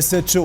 SHO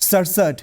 67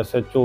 SHO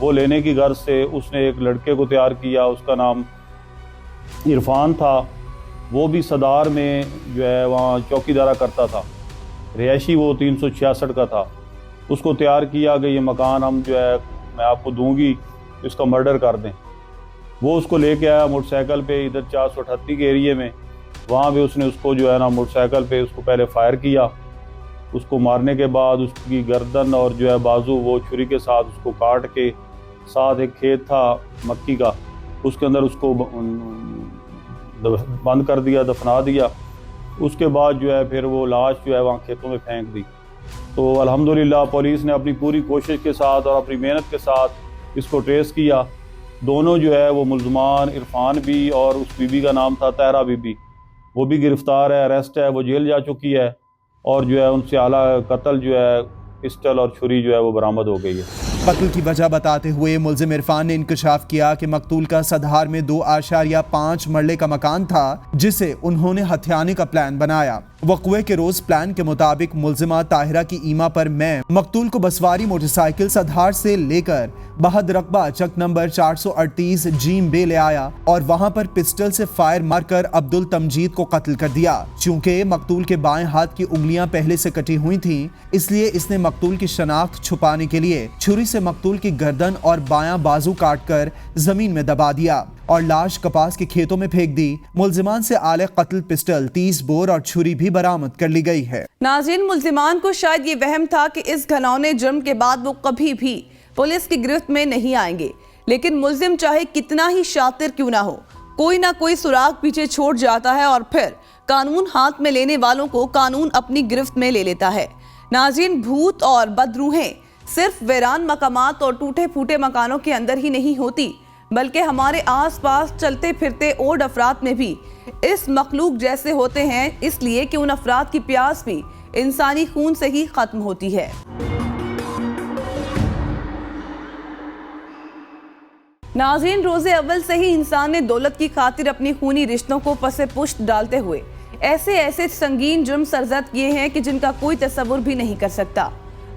وہ لینے کی غرض سے اس نے ایک لڑکے کو تیار کیا، اس کا نام عرفان تھا، وہ بھی صدار میں جو ہے وہاں چوکیدارہ کرتا تھا، رہائشی وہ 366 کا تھا۔ اس کو تیار کیا کہ یہ مکان ہم جو ہے میں آپ کو دوں گی، اس کا مرڈر کر دیں۔ وہ اس کو لے کے آیا موٹر سائیکل پہ ادھر 438 کے ایریے میں، وہاں پہ اس نے اس کو جو ہے نا موٹر سائیکل پہ اس کو پہلے فائر کیا۔ اس کو مارنے کے بعد اس کی گردن اور جو ہے بازو وہ چھری کے ساتھ اس کو کاٹ کے، ساتھ ایک کھیت تھا مکی کا، اس کے اندر اس کو بند کر دیا، دفنا دیا۔ اس کے بعد جو ہے پھر وہ لاش جو ہے وہاں کھیتوں میں پھینک دی۔ تو الحمدللہ پولیس نے اپنی پوری کوشش کے ساتھ اور اپنی محنت کے ساتھ اس کو ٹریس کیا۔ دونوں جو ہے وہ ملزمان، عرفان بھی اور اس بی بی کا نام تھا طاہرہ بی بی، وہ بھی گرفتار ہے، اریسٹ ہے، وہ جیل جا چکی ہے، اور جو ہے ان سے اعلیٰ قتل جو ہے پسٹل اور چھری جو ہے وہ برآمد ہو گئی ہے۔ قتل کی وجہ بتاتے ہوئے ملزم عرفان نے انکشاف کیا کہ مقتول کا صدہار میں 2.5 مرلے کا مکان تھا، جسے انہوں نے ہتھیانے کا پلان بنایا۔ وقوعے کے روز پلان کے مطابق ملزمہ طاہرہ کی ایما پر میں مقتول کو بسواری موٹر سائیکل صدہار سے لے کر بہد رقبہ چک نمبر 438 جیم بے لے آیا اور وہاں پر پسٹل سے فائر مار کر عبدالتمجید کو قتل کر دیا۔ چونکہ مقتول کے بائیں ہاتھ کی انگلیاں پہلے سے کٹی ہوئی تھیں، اس لیے اس نے مقتول کی شناخت چھپانے کے لیے چھری سے مقتول کی گردن اور بایاں بازو کاٹ کر زمین میں دبا دیا اور لاش کپاس کے کھیتوں میں پھینک دی۔ ملزمان سے آلے قتل پسٹل، 30 بور اور چھری بھی برآمد کر لی گئی ہے۔ ناظرین، ملزمان کو شاید یہ وہم تھا کہ اس گھناؤنے جرم کے بعد وہ کبھی بھی پولیس کی گرفت میں نہیں آئیں گے، لیکن ملزم چاہے کتنا ہی شاطر کیوں نہ ہو، کوئی نہ کوئی سراغ پیچھے چھوڑ جاتا ہے اور پھر قانون ہاتھ میں لینے والوں کو قانون اپنی گرفت میں لے لیتا ہے۔ ناظرین، بھوت اور بدروحیں صرف ویران مقامات اور ٹوٹے پھوٹے مکانوں کے اندر ہی نہیں ہوتی، بلکہ ہمارے آس پاس چلتے پھرتے اوڈ افراد میں بھی اس مخلوق جیسے ہوتے ہیں، اس لیے کہ ان افراد کی پیاس بھی انسانی خون سے ہی ختم ہوتی ہے۔ ناظرین، روز اول سے ہی انسان نے دولت کی خاطر اپنی خونی رشتوں کو پس پشت ڈالتے ہوئے ایسے سنگین جرم سرزد کیے ہیں کہ جن کا کوئی تصور بھی نہیں کر سکتا۔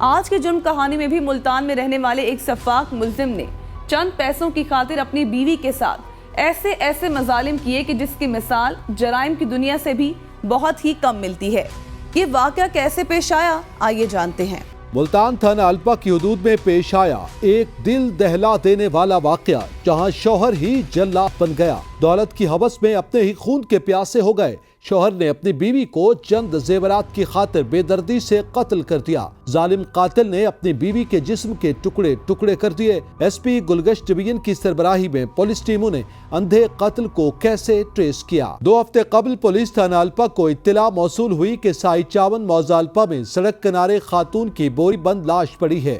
آج کی جرم کہانی میں بھی ملتان میں رہنے والے ایک سفاک ملزم نے چند پیسوں کی خاطر اپنی بیوی کے ساتھ ایسے مظالم کیے کہ جس کی مثال جرائم کی دنیا سے بھی بہت ہی کم ملتی ہے۔ یہ واقعہ کیسے پیش آیا، آئیے جانتے ہیں۔ ملتان تھانہ الپا کی حدود میں پیش آیا ایک دل دہلا دینے والا واقعہ، جہاں شوہر ہی جلاد بن گیا۔ دولت کی ہوس میں اپنے ہی خون کے پیاسے ہو گئے۔ شوہر نے اپنی بیوی کو چند زیورات کی خاطر بے دردی سے قتل کر دیا۔ ظالم قاتل نے اپنی بیوی کے جسم کے ٹکڑے ٹکڑے کر دیے۔ ایس پی گلگشت ڈویژن کی سربراہی میں پولیس ٹیموں نے اندھے قتل کو کیسے ٹریس کیا۔ 2 ہفتے قبل پولیس تھانہ الپا کو اطلاع موصول ہوئی کہ سائی چاون موضع الپا میں سڑک کنارے خاتون کی بوری بند لاش پڑی ہے،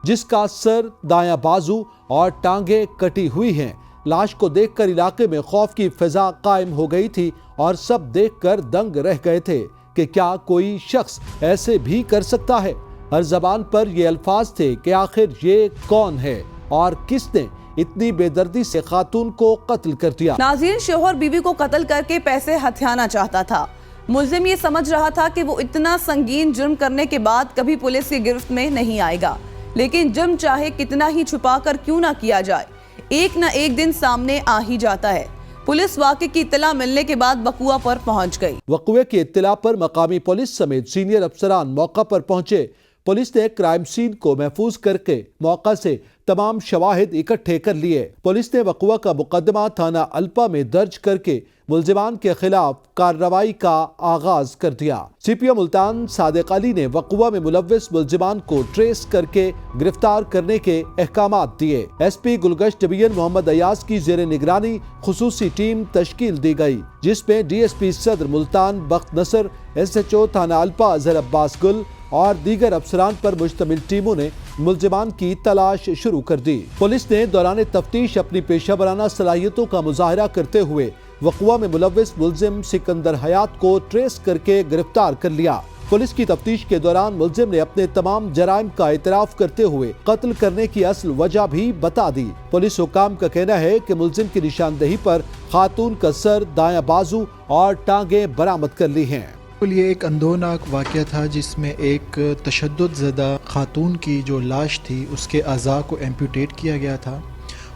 جس کا سر، دایاں بازو اور ٹانگیں کٹی ہوئی ہیں۔ لاش کو دیکھ کر علاقے میں خوف کی فضا قائم ہو گئی تھی اور سب دیکھ کر دنگ رہ گئے تھے کہ کیا کوئی شخص ایسے بھی کر سکتا ہے۔ ہر زبان پر یہ الفاظ تھے کہ آخر یہ کون ہے اور کس نے اتنی بے دردی سے خاتون کو قتل کر دیا۔ ناظرین، شوہر بیوی کو قتل کر کے پیسے ہتھیانا چاہتا تھا۔ ملزم یہ سمجھ رہا تھا کہ وہ اتنا سنگین جرم کرنے کے بعد کبھی پولیس کی گرفت میں نہیں آئے گا، لیکن جرم چاہے کتنا ہی چھپا کر کیوں نہ کیا جائے، ایک نہ ایک دن سامنے آ ہی جاتا ہے۔ پولیس واقعے کی اطلاع ملنے کے بعد وقوع پر پہنچ گئی۔ وقوع کی اطلاع پر مقامی پولیس سمیت سینئر افسران موقع پر پہنچے۔ پولیس نے کرائم سین کو محفوظ کر کے موقع سے تمام شواہد اکٹھے کر لیے۔ پولیس نے وقوع کا مقدمہ تھانہ الپا میں درج کر کے ملزمان کے خلاف کارروائی کا آغاز کر دیا۔ سی پی او ملتان صادق علی نے وقوع میں ملوث ملزمان کو ٹریس کر کے گرفتار کرنے کے احکامات دیے۔ ایس پی گلگشت ڈویژن محمد ایاز کی زیر نگرانی خصوصی ٹیم تشکیل دی گئی، جس میں ڈی ایس پی صدر ملتان بخت نصر، ایس ایچ او تھانہ الپا اظہر عباس گل اور دیگر افسران پر مشتمل ٹیموں نے ملزمان کی تلاش شروع کر دی۔ پولیس نے دوران تفتیش اپنی پیشہ ورانہ صلاحیتوں کا مظاہرہ کرتے ہوئے وقوع میں ملوث ملزم سکندر حیات کو ٹریس کر کے گرفتار کر لیا۔ پولیس کی تفتیش کے دوران ملزم نے اپنے تمام جرائم کا اعتراف کرتے ہوئے قتل کرنے کی اصل وجہ بھی بتا دی۔ پولیس حکام کا کہنا ہے کہ ملزم کی نشاندہی پر خاتون کا سر، دایاں بازو اور ٹانگیں برآمد کر لی ہیں۔ یہ ایک اندوناک واقعہ تھا جس میں ایک تشدد زدہ خاتون کی جو لاش تھی اس کے اعضاء کو ایمپوٹیٹ کیا گیا تھا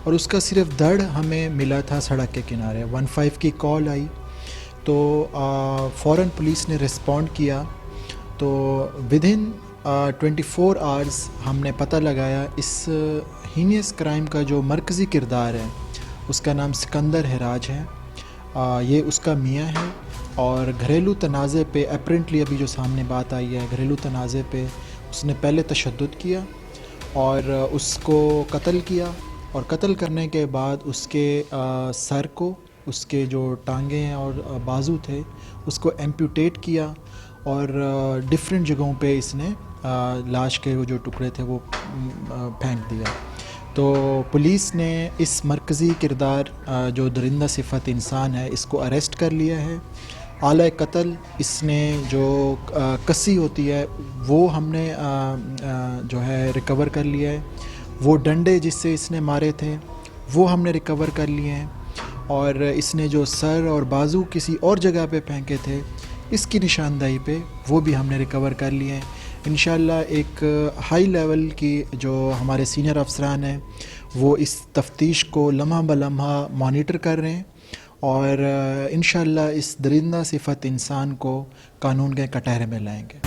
اور اس کا صرف دڑ ہمیں ملا تھا سڑک کے کنارے۔ 15 کی کال آئی تو فوراً پولیس نے رسپونڈ کیا تو ودن 24 آورز ہم نے پتہ لگایا اس ہینیس کرائم کا جو مرکزی کردار ہے اس کا نام سکندر ہراج ہے۔ یہ اس کا میاں ہے اور گھریلو تنازع پہ اپرنٹلی ابھی جو سامنے بات آئی ہے، گھریلو تنازع پہ اس نے پہلے تشدد کیا اور اس کو قتل کیا اور قتل کرنے کے بعد اس کے سر کو، اس کے جو ٹانگیں اور بازو تھے اس کو ایمپوٹیٹ کیا اور ڈفرینٹ جگہوں پہ اس نے لاش کے جو ٹکڑے تھے وہ پھینک دیا۔ تو پولیس نے اس مرکزی کردار جو درندہ صفت انسان ہے اس کو اریسٹ کر لیا ہے۔ آلہ قتل اس نے جو کسی ہوتی ہے وہ ہم نے جو ہے ریکور کر لیا ہے، وہ ڈنڈے جس سے اس نے مارے تھے وہ ہم نے ریکور کر لیے ہیں، اور اس نے جو سر اور بازو کسی اور جگہ پہ پھینکے تھے اس کی نشاندہی پہ وہ بھی ہم نے ریکور کر لیے ہیں۔ انشاءاللہ ایک ہائی لیول کی جو ہمارے سینئر افسران ہیں وہ اس تفتیش کو لمحہ بلمحہ مانیٹر کر رہے ہیں اور انشاءاللہ اس درندہ صفت انسان کو قانون کے کٹہرے میں لائیں گے۔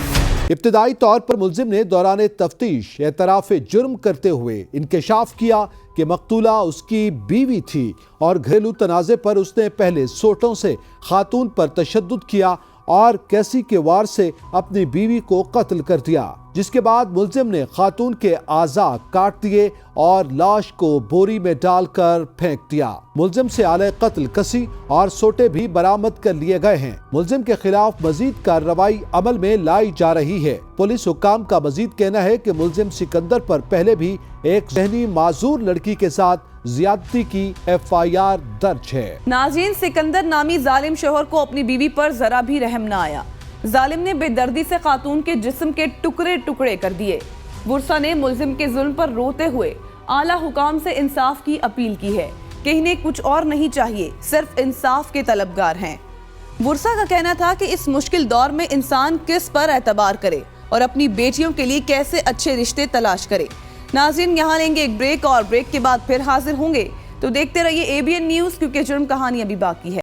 ابتدائی طور پر ملزم نے دوران تفتیش اعتراف جرم کرتے ہوئے انکشاف کیا کہ مقتولہ اس کی بیوی تھی اور گھریلو تنازع پر اس نے پہلے سوٹوں سے خاتون پر تشدد کیا اور کیسی کے وار سے اپنی بیوی کو قتل کر دیا، جس کے بعد ملزم نے خاتون کے اعضاء کاٹ دیے اور لاش کو بوری میں ڈال کر پھینک دیا۔ ملزم سے آلہ قتل کسی اور سوٹے بھی برآمد کر لیے گئے ہیں۔ ملزم کے خلاف مزید کارروائی عمل میں لائی جا رہی ہے۔ پولیس حکام کا مزید کہنا ہے کہ ملزم سکندر پر پہلے بھی ایک ذہنی معذور لڑکی کے ساتھ زیادتی کی FIR درج ہے۔ ناظرین، سکندر نامی ظالم شوہر کو اپنی بیوی پر ذرا بھی رحم نہ آیا۔ ظالم نے بے دردی سے خاتون کے جسم کے ٹکڑے ٹکڑے کر دیے۔ ورثہ نے ملزم کے ظلم پر روتے ہوئے اعلیٰ حکام سے انصاف کی اپیل کی ہے کہ انہیں کچھ اور نہیں چاہیے، صرف انصاف کے طلبگار ہیں۔ ورثہ کا کہنا تھا کہ اس مشکل دور میں انسان کس پر اعتبار کرے اور اپنی بیٹیوں کے لیے کیسے اچھے رشتے تلاش کرے۔ ناظرین، یہاں لیں گے ایک بریک اور بریک کے بعد پھر حاضر ہوں گے، تو دیکھتے رہیے ABN نیوز، کیونکہ جرم کہانی ابھی باقی ہے۔